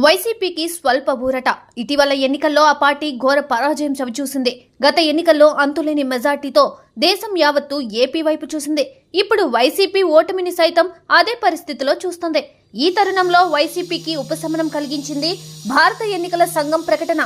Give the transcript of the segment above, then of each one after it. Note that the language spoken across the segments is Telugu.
వైసీపీకి స్వల్ప ఊరట. ఇటీవల ఎన్నికల్లో ఆ పార్టీ ఘోర పరాజయం చవిచూసింది. గత ఎన్నికల్లో అంతులేని మెజార్టీతో దేశం యావత్తు ఏపీ వైపు చూసింది. ఇప్పుడు వైసీపీ ఓటమిని సైతం అదే పరిస్థితిలో చూస్తోంది. ఈ తరుణంలో వైసీపీకి ఉపశమనం కలిగించింది భారత ఎన్నికల సంఘం ప్రకటన.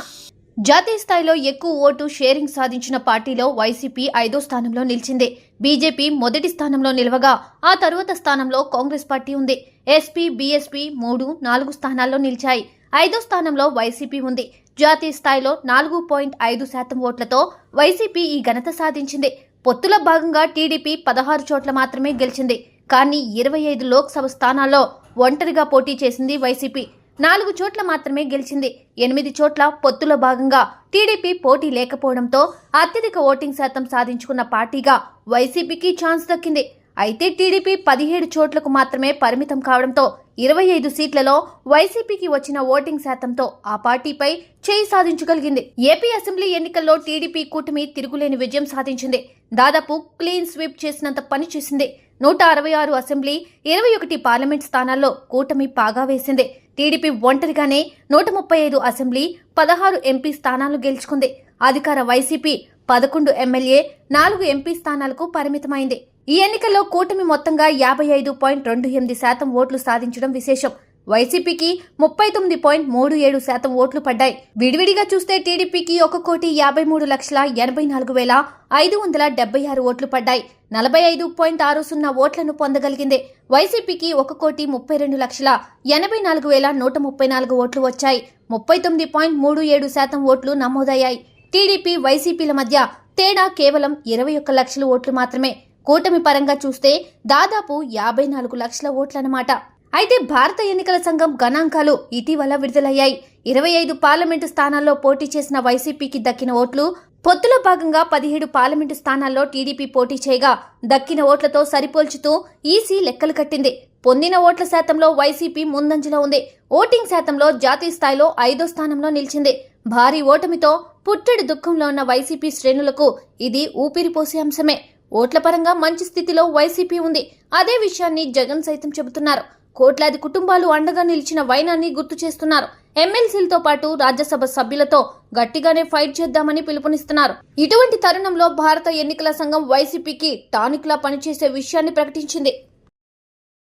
జాతీయ స్థాయిలో ఎక్కువ ఓటు షేరింగ్ సాధించిన పార్టీలో వైసీపీ 5వ స్థానంలో నిలిచింది. బీజేపీ మొదటి స్థానంలో నిలవగా ఆ తరువాత స్థానంలో కాంగ్రెస్ పార్టీ ఉంది. ఎస్పీ, బీఎస్పీ 3, 4 స్థానాల్లో నిలిచాయి. 5వ స్థానంలో వైసీపీ ఉంది. జాతీయ స్థాయిలో 4.5% ఓట్లతో వైసీపీ ఈ ఘనత సాధించింది. పొత్తులో భాగంగా టీడీపీ 16 చోట్ల మాత్రమే గెలిచింది. కానీ 25 లోక్సభ స్థానాల్లో ఒంటరిగా పోటీ చేసింది వైసీపీ. 4 చోట్ల మాత్రమే గెలిచింది. 8 చోట్ల పొత్తులో భాగంగా టీడీపీ పోటీ లేకపోవడంతో అత్యధిక ఓటింగ్ శాతం సాధించుకున్న పార్టీగా వైసీపీకి ఛాన్స్ దక్కింది. అయితే టీడీపీ 17 చోట్లకు మాత్రమే పరిమితం కావడంతో 25 సీట్లలో వైసీపీకి వచ్చిన ఓటింగ్ శాతంతో ఆ పార్టీపై చేయి సాధించగలిగింది. ఏపీ అసెంబ్లీ ఎన్నికల్లో టీడీపీ కూటమి తిరుగులేని విజయం సాధించింది. దాదాపు క్లీన్ స్వీప్ చేసినంత పని చేసింది. 166 అసెంబ్లీ, 21 పార్లమెంట్ స్థానాల్లో కూటమి పాగా వేసింది. టీడీపీ ఒంటరిగానే 135 అసెంబ్లీ, 16 ఎంపీ స్థానాలు గెలుచుకుంది. అధికార వైసీపీ 11 ఎమ్మెల్యే, 4 ఎంపీ స్థానాలకు పరిమితమైంది. ఈ ఎన్నికల్లో కూటమి మొత్తంగా 55.28% ఓట్లు సాధించడం విశేషం. వైసీపీకి 39.37% ఓట్లు పడ్డాయి. విడివిడిగా చూస్తే టీడీపీకి 1,83,84,576 ఓట్లు పడ్డాయి. 45.60 ఓట్లను పొందగలిగింది. వైసీపీకి 1,32,84,134 ఓట్లు వచ్చాయి. 39.37% ఓట్లు నమోదయ్యాయి. టీడీపీ, వైసీపీల మధ్య తేడా కేవలం 21 లక్షల ఓట్లు మాత్రమే. కూటమి పరంగా చూస్తే దాదాపు 54 లక్షల ఓట్లన్నమాట. అయితే భారత ఎన్నికల సంఘం గణాంకాలు ఇటీవల విడుదలయ్యాయి. 25 పార్లమెంటు స్థానాల్లో పోటీ చేసిన వైసీపీకి దక్కిన ఓట్లు, పొత్తులో భాగంగా 17 పార్లమెంటు స్థానాల్లో టీడీపీ పోటీ చేయగా దక్కిన ఓట్లతో సరిపోల్చుతూ ఈసీ లెక్కలు కట్టింది. పొందిన ఓట్ల శాతంలో వైసీపీ ముందంజలో ఉంది. ఓటింగ్ శాతంలో జాతీయ స్థాయిలో 5వ స్థానంలో నిలిచింది. భారీ ఓటమితో పుట్టెడు దుఃఖంలో ఉన్న వైసీపీ శ్రేణులకు ఇది ఊపిరిపోసే అంశమే. ఓట్ల పరంగా మంచి స్థితిలో వైసీపీ ఉంది. అదే విషయాన్ని జగన్ సైతం చెబుతున్నారు. కోట్లాది కుటుంబాలు అండగా నిలిచిన వైనాన్ని గుర్తు చేస్తున్నారు. ఎమ్మెల్సీలతో పాటు రాజ్యసభ సభ్యులతో గట్టిగానే ఫైట్ చేద్దామని పిలుపునిస్తున్నారు. ఇటువంటి తరుణంలో భారత ఎన్నికల సంఘం వైసీపీకి టానిక్లా పనిచేసే విషయాన్ని ప్రకటించింది.